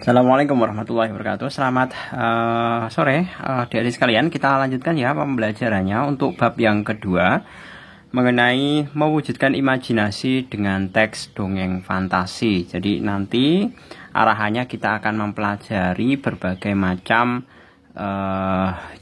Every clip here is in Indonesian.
Assalamualaikum warahmatullahi wabarakatuh. Selamat sore adik-adik sekalian. Kita lanjutkan ya pembelajarannya untuk bab yang kedua mengenai mewujudkan imajinasi dengan teks dongeng fantasi. Jadi nanti arahannya kita akan mempelajari berbagai macam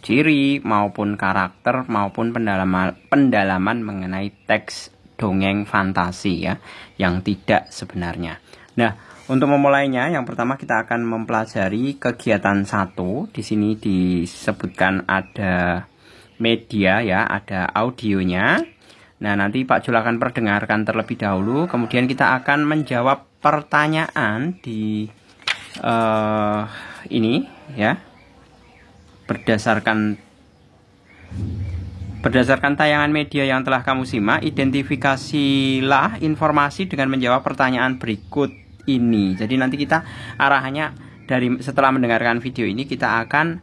ciri maupun karakter maupun pendalaman mengenai teks dongeng fantasi ya yang tidak sebenarnya. Nah, untuk memulainya, yang pertama kita akan mempelajari kegiatan 1. Di sini disebutkan ada media ya, ada audionya. Nah, nanti Pak Jul akan perdengarkan terlebih dahulu. Kemudian kita akan menjawab pertanyaan di ini ya. Berdasarkan tayangan media yang telah kamu simak, identifikasilah informasi dengan menjawab pertanyaan berikut ini. Jadi nanti kita arahannya setelah mendengarkan video ini kita akan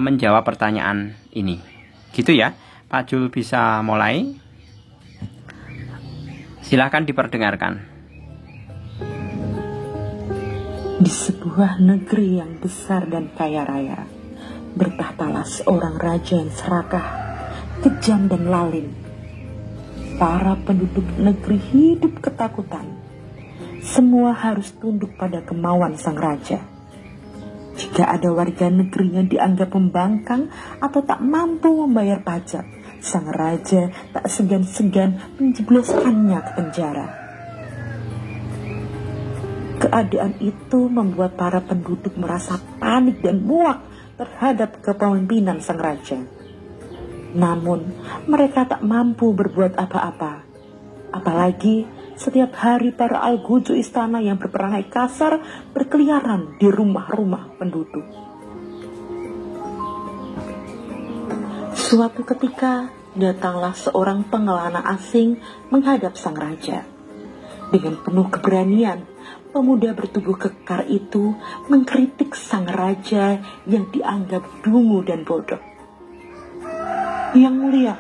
menjawab pertanyaan ini. Gitu ya. Pak Jul bisa mulai. Silahkan diperdengarkan. Di sebuah negeri yang besar dan kaya raya, bertahtalah seorang raja yang serakah, kejam dan lalim. Para penduduk negeri hidup ketakutan. Semua harus tunduk pada kemauan sang raja. Jika ada warga negeri yang dianggap membangkang atau tak mampu membayar pajak, sang raja tak segan-segan menjebloskannya ke penjara. Keadaan itu membuat para penduduk merasa panik dan muak terhadap kepemimpinan sang raja. Namun, mereka tak mampu berbuat apa-apa. Apalagi setiap hari para algojo istana yang berperangai kasar berkeliaran di rumah-rumah penduduk. Suatu ketika datanglah seorang pengelana asing menghadap sang raja. Dengan penuh keberanian, pemuda bertubuh kekar itu mengkritik sang raja yang dianggap dungu dan bodoh. Yang mulia,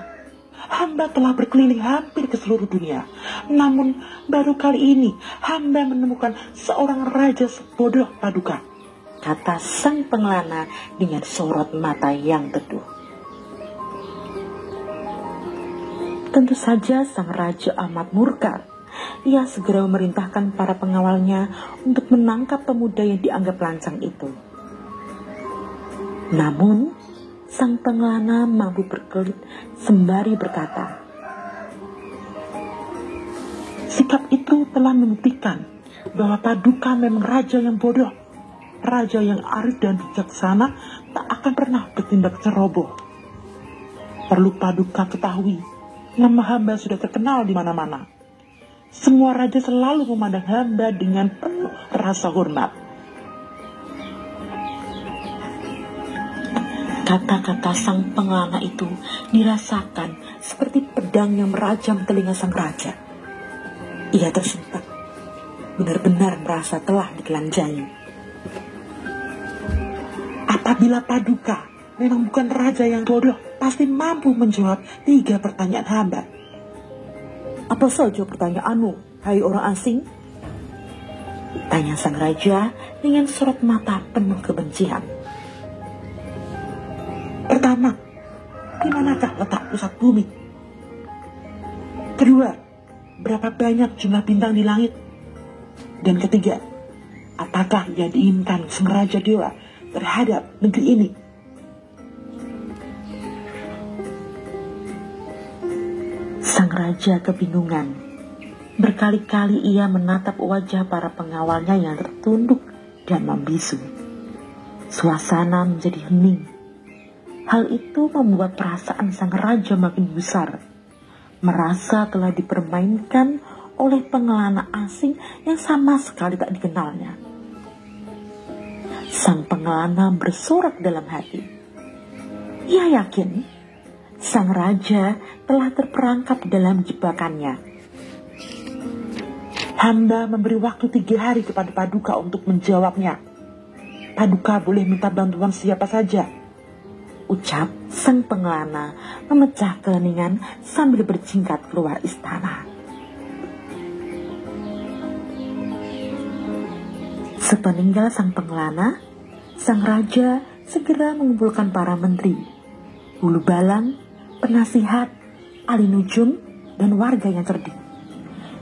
hamba telah berkeliling hampir ke seluruh dunia. Namun baru kali ini hamba menemukan seorang raja sebodoh Paduka, kata sang pengelana dengan sorot mata yang teduh. Tentu saja sang raja amat murka. Ia segera memerintahkan para pengawalnya untuk menangkap pemuda yang dianggap lancang itu. Namun sang pengelana mampu berkelit sembari berkata, sikap itu telah membuktikan bahwa Paduka memang raja yang bodoh. Raja yang arif dan bijaksana tak akan pernah bertindak ceroboh. Perlu Paduka ketahui, nama hamba sudah terkenal di mana-mana. Semua raja selalu memandang hamba dengan penuh rasa hormat. Kata-kata sang pengelana itu dirasakan seperti pedang yang merajam telinga sang raja. Ia tersentak, benar-benar merasa telah ditelanjangi. Apabila Paduka memang bukan raja yang bodoh, pasti mampu menjawab 3 pertanyaan hamba. Apa saja pertanyaanmu, hai orang asing? Tanya sang raja dengan sorot mata penuh kebencian. Pertama, di manakah letak pusat bumi? Kedua, berapa banyak jumlah bintang di langit? Dan ketiga, apakah yang diinginkan sang raja dewa terhadap negeri ini? Sang raja kebingungan. Berkali-kali ia menatap wajah para pengawalnya yang tertunduk dan membisu. Suasana menjadi hening. Hal itu membuat perasaan sang raja makin besar. Merasa telah dipermainkan oleh pengelana asing yang sama sekali tak dikenalnya. Sang pengelana bersorak dalam hati. Ia yakin sang raja telah terperangkap dalam jebakannya. Hamba memberi waktu 3 hari kepada Paduka untuk menjawabnya. Paduka boleh minta bantuan siapa saja, ucap sang pengelana memecah keheningan sambil berjingkat keluar istana. Sepeninggal sang pengelana, sang raja segera mengumpulkan para menteri, hulu balang, penasihat, ahli nujum, dan warga yang cerdik.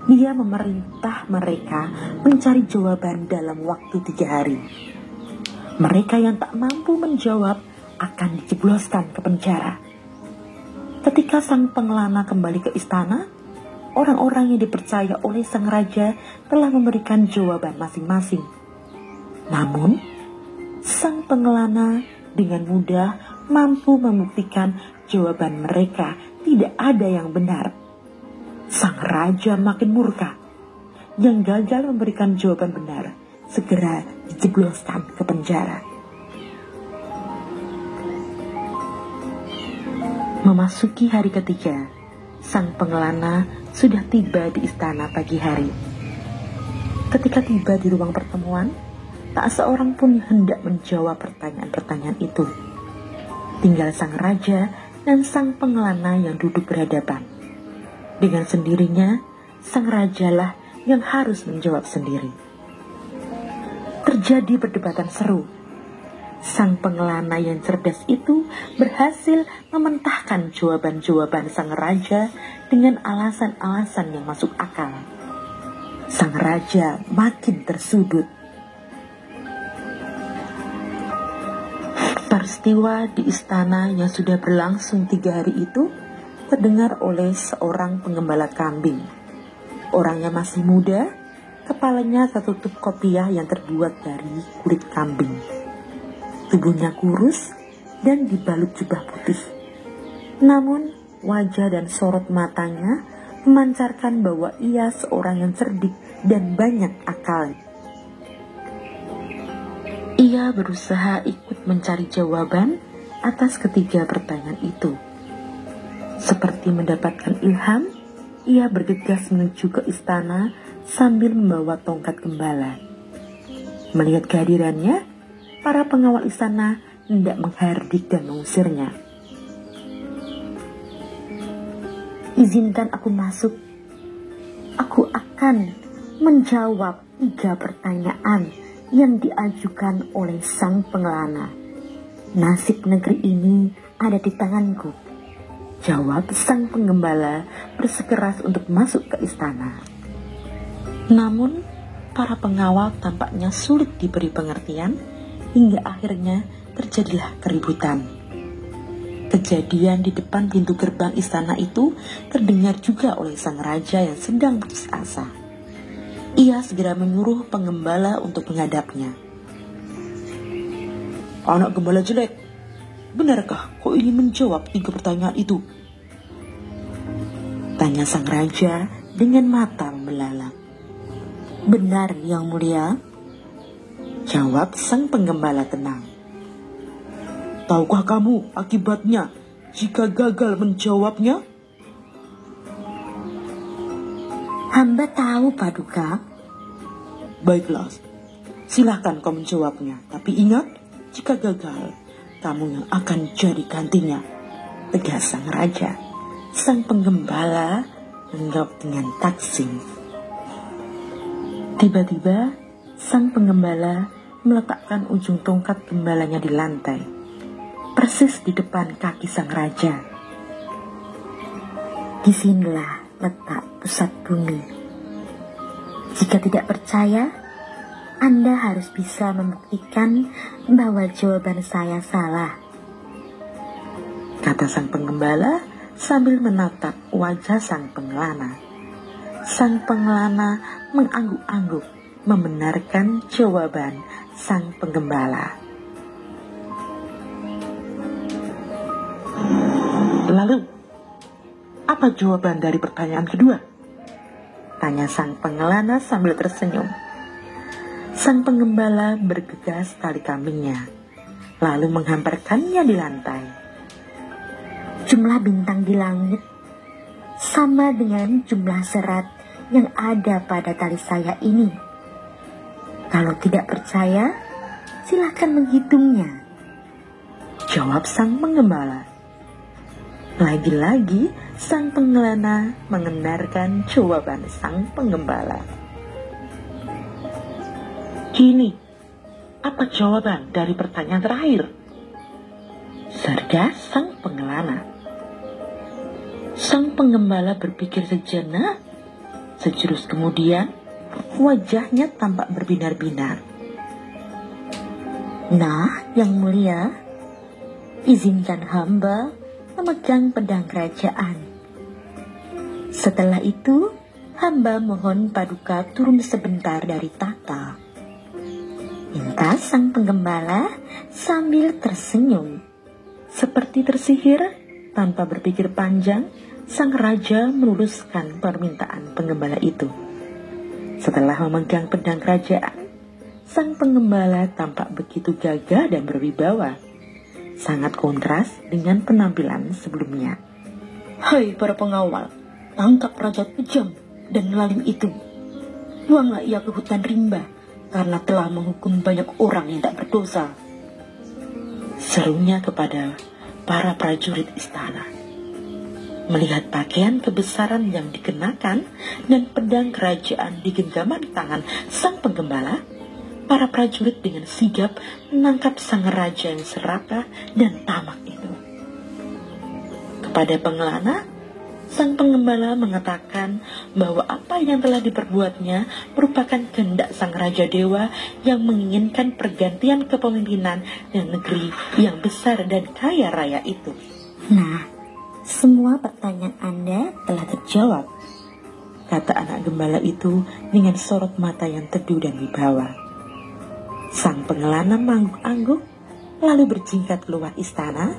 Dia memerintah mereka mencari jawaban dalam waktu 3 hari. Mereka yang tak mampu menjawab akan dijebloskan ke penjara. Ketika sang pengelana kembali ke istana, orang-orang yang dipercaya oleh sang raja telah memberikan jawaban masing-masing. Namun, sang pengelana dengan mudah mampu membuktikan jawaban mereka tidak ada yang benar. Sang raja makin murka. Yang gagal memberikan jawaban benar segera dijebloskan ke penjara. Memasuki hari ketiga, sang pengelana sudah tiba di istana pagi hari. Ketika tiba di ruang pertemuan, tak seorang pun hendak menjawab pertanyaan-pertanyaan itu. Tinggal sang raja dan sang pengelana yang duduk berhadapan. Dengan sendirinya, sang rajalah yang harus menjawab sendiri. Terjadi perdebatan seru. Sang pengelana yang cerdas itu berhasil mementahkan jawaban-jawaban sang raja dengan alasan-alasan yang masuk akal. Sang raja makin tersudut. Peristiwa di istana yang sudah berlangsung 3 hari itu terdengar oleh seorang penggembala kambing. Orangnya masih muda, kepalanya tertutup kopiah yang terbuat dari kulit kambing. Tubuhnya kurus dan dibalut jubah putih. Namun wajah dan sorot matanya memancarkan bahwa ia seorang yang cerdik dan banyak akal. Ia berusaha ikut mencari jawaban atas ketiga pertanyaan itu. Seperti mendapatkan ilham, ia bergegas menuju ke istana sambil membawa tongkat gembala. Melihat kehadirannya, para pengawal istana hendak menghardik dan mengusirnya. "Izinkan aku masuk. Aku akan menjawab 3 pertanyaan yang diajukan oleh sang pengelana. Nasib negeri ini ada di tanganku," jawab sang penggembala bersikeras untuk masuk ke istana. Namun, para pengawal tampaknya sulit diberi pengertian hingga akhirnya terjadilah keributan. Kejadian di depan pintu gerbang istana itu terdengar juga oleh sang raja yang sedang putus asa. Ia segera menyuruh penggembala untuk menghadapnya. "Anak gembala jelek, benarkah kau ingin menjawab 3 pertanyaan itu?" tanya sang raja dengan mata membelalak. "Benar, Yang Mulia," jawab sang penggembala tenang. "Tahukah kamu akibatnya jika gagal menjawabnya?" "Hamba tahu, Paduka." "Baiklah, silahkan kau menjawabnya. Tapi ingat, jika gagal, kamu yang akan jadi gantinya," tegas sang raja. Sang penggembala menjawab dengan takzim. Tiba-tiba, sang penggembala meletakkan ujung tongkat gembalanya di lantai, persis di depan kaki sang raja. "Disinilah letak pusat bumi. Jika tidak percaya, Anda harus bisa membuktikan bahwa jawaban saya salah," kata sang penggembala sambil menatap wajah sang pengelana. Sang pengelana mengangguk-angguk membenarkan jawaban sang penggembala. "Lalu, apa jawaban dari pertanyaan kedua?" tanya sang pengelana sambil tersenyum. Sang penggembala bergegas tali kambingnya, lalu menghamparkannya di lantai. "Jumlah bintang di langit sama dengan jumlah serat yang ada pada tali saya ini. Kalau tidak percaya, silakan menghitungnya," jawab sang penggembala. Lagi-lagi sang pengelana mengenarkan jawaban sang penggembala. Kini, apa jawaban dari pertanyaan terakhir? Serga sang pengelana. Sang penggembala berpikir sejenak. Sejurus kemudian, wajahnya tampak berbinar-binar. Nah, Yang Mulia, izinkan hamba memegang pedang kerajaan. Setelah itu, hamba mohon Paduka turun sebentar dari tahta. Minta sang penggembala sambil tersenyum. Seperti tersihir, tanpa berpikir panjang, sang raja meluruskan permintaan penggembala itu. Setelah memegang pedang kerajaan, sang penggembala tampak begitu gagah dan berwibawa. Sangat kontras dengan penampilan sebelumnya. Hai para pengawal, tangkap raja kejam dan lalim itu. Buanglah ia ke hutan rimba, karena telah menghukum banyak orang yang tak berdosa. Serunya kepada para prajurit istana. Melihat pakaian kebesaran yang dikenakan dan pedang kerajaan di genggaman tangan sang penggembala, para prajurit dengan sigap menangkap sang raja yang serakah dan tamak itu. Kepada pengelana, sang penggembala mengatakan bahwa apa yang telah diperbuatnya merupakan kehendak sang raja dewa yang menginginkan pergantian kepemimpinan dan negeri yang besar dan kaya raya itu. Nah, semua pertanyaan Anda telah terjawab, kata anak gembala itu dengan sorot mata yang teduh dan wibawa. Sang pengelana mengangguk-angguk, lalu berjingkat keluar istana,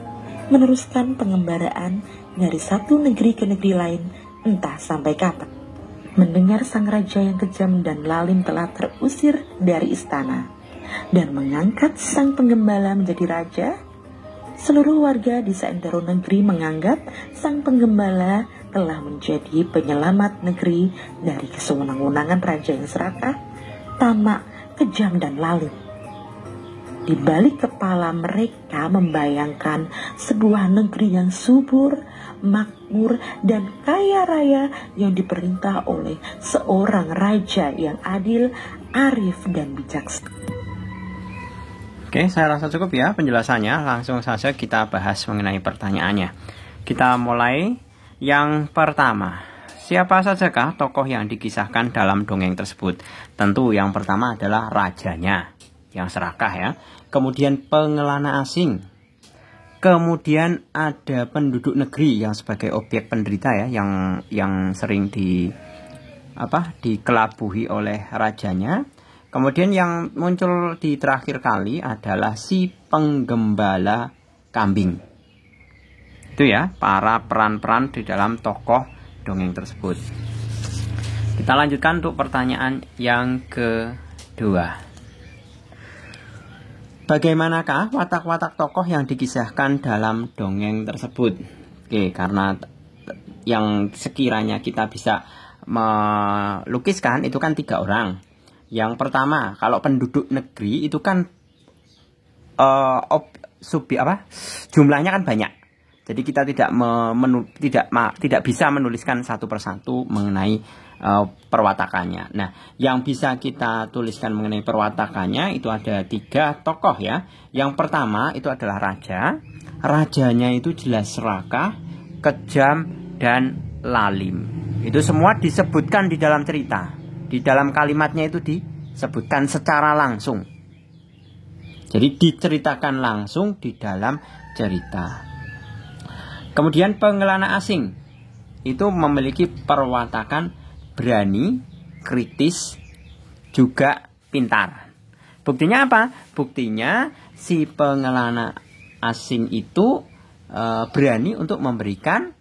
meneruskan pengembaraan dari satu negeri ke negeri lain, entah sampai kapan. Mendengar sang raja yang kejam dan lalim telah terusir dari istana dan mengangkat sang penggembala menjadi raja, seluruh warga di seantero negeri menganggap sang penggembala telah menjadi penyelamat negeri dari kesewenang-wenangan raja yang serakah, tamak, kejam dan lalim. Di balik kepala mereka membayangkan sebuah negeri yang subur, makmur, dan kaya raya yang diperintah oleh seorang raja yang adil, arif, dan bijaksana. Oke, saya rasa cukup ya penjelasannya. Langsung saja kita bahas mengenai pertanyaannya. Kita mulai yang pertama. Siapa sajakah tokoh yang dikisahkan dalam dongeng tersebut? Tentu yang pertama adalah rajanya yang serakah ya. Kemudian pengelana asing. Kemudian ada penduduk negeri yang sebagai objek penderita ya, yang sering dikelabuhi oleh rajanya. Kemudian yang muncul di terakhir kali adalah si penggembala kambing. Itu ya, para peran-peran di dalam tokoh dongeng tersebut. Kita lanjutkan untuk pertanyaan yang kedua. Bagaimanakah watak-watak tokoh yang dikisahkan dalam dongeng tersebut? Oke, karena yang sekiranya kita bisa melukiskan itu kan 3 orang. Yang pertama, kalau penduduk negeri itu kan jumlahnya kan banyak. Jadi kita tidak bisa menuliskan satu persatu mengenai perwatakannya. Nah, yang bisa kita tuliskan mengenai perwatakannya itu ada 3 tokoh ya. Yang pertama itu adalah raja. Rajanya itu jelas serakah, kejam, dan lalim. Itu semua disebutkan di dalam cerita. Di dalam kalimatnya itu disebutkan secara langsung. Jadi diceritakan langsung di dalam cerita. Kemudian pengelana asing itu memiliki perwatakan berani, kritis, juga pintar. Buktinya apa? Buktinya si pengelana asing itu berani untuk memberikan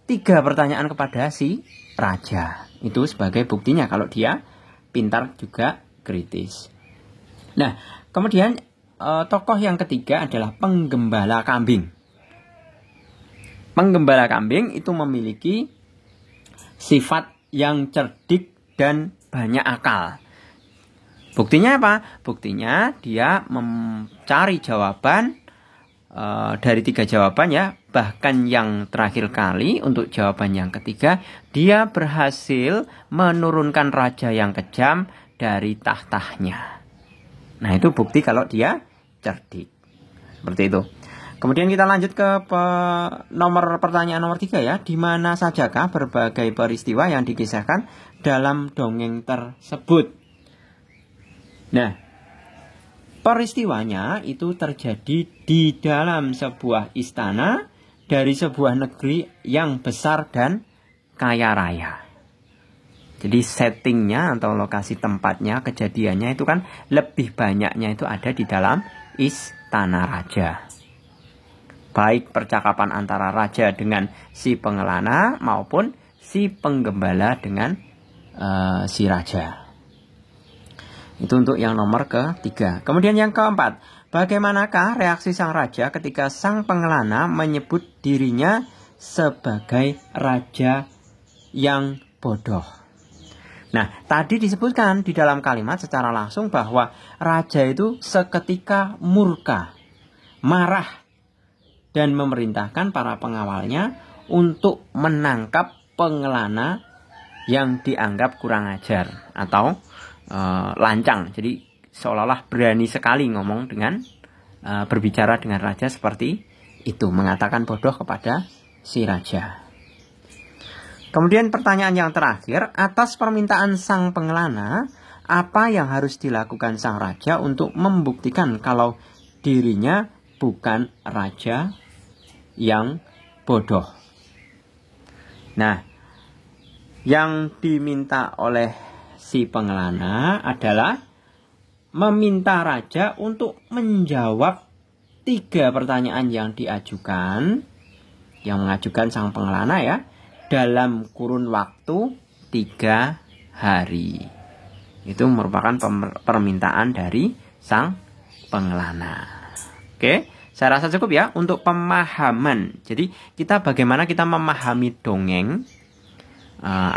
3 pertanyaan kepada si raja. Itu sebagai buktinya kalau dia pintar juga kritis. Nah, kemudian tokoh yang ketiga adalah penggembala kambing. Penggembala kambing itu memiliki sifat yang cerdik dan banyak akal. Buktinya apa? Buktinya dia mencari jawaban dari 3 jawaban ya. Bahkan yang terakhir kali untuk jawaban yang ketiga, dia berhasil menurunkan raja yang kejam dari tahtanya. Nah, itu bukti kalau dia cerdik. Seperti itu. Kemudian kita lanjut ke pertanyaan nomor 3 ya. Di mana sajakah berbagai peristiwa yang dikisahkan dalam dongeng tersebut? Nah, peristiwanya itu terjadi di dalam sebuah istana dari sebuah negeri yang besar dan kaya raya. Jadi settingnya atau lokasi tempatnya, kejadiannya itu kan lebih banyaknya itu ada di dalam istana raja. Baik percakapan antara raja dengan si pengelana maupun si penggembala dengan si raja. Itu untuk yang nomor ketiga. Kemudian yang keempat, bagaimanakah reaksi sang raja ketika sang pengelana menyebut dirinya sebagai raja yang bodoh? Nah, tadi disebutkan di dalam kalimat secara langsung bahwa raja itu seketika murka, marah, dan memerintahkan para pengawalnya untuk menangkap pengelana yang dianggap kurang ajar atau lancang. Jadi seolah-olah berani sekali ngomong dengan berbicara dengan raja seperti itu, mengatakan bodoh kepada si raja. Kemudian pertanyaan yang terakhir, atas permintaan sang pengelana, apa yang harus dilakukan sang raja untuk membuktikan kalau dirinya bukan raja yang bodoh? Nah, yang diminta oleh si pengelana adalah meminta raja untuk menjawab 3 pertanyaan yang diajukan, yang mengajukan sang pengelana ya, dalam kurun waktu 3 hari. Itu merupakan permintaan dari sang pengelana. Oke, saya rasa cukup ya untuk pemahaman. Jadi bagaimana kita memahami dongeng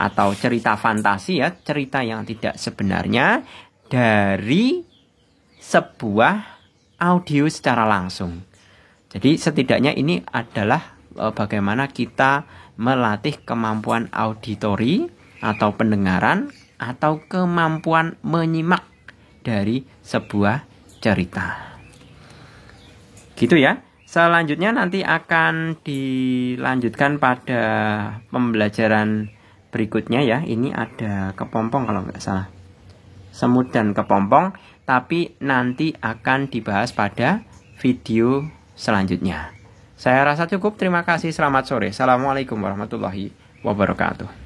atau cerita fantasi ya, cerita yang tidak sebenarnya dari sebuah audio secara langsung. Jadi setidaknya ini adalah bagaimana kita melatih kemampuan auditori atau pendengaran atau kemampuan menyimak dari sebuah cerita. Gitu ya. Selanjutnya nanti akan dilanjutkan pada pembelajaran berikutnya ya. Ini ada kepompong kalau nggak salah. Semut dan kepompong, tapi nanti akan dibahas pada video selanjutnya. Saya rasa cukup. Terima kasih. Selamat sore. Assalamualaikum warahmatullahi wabarakatuh.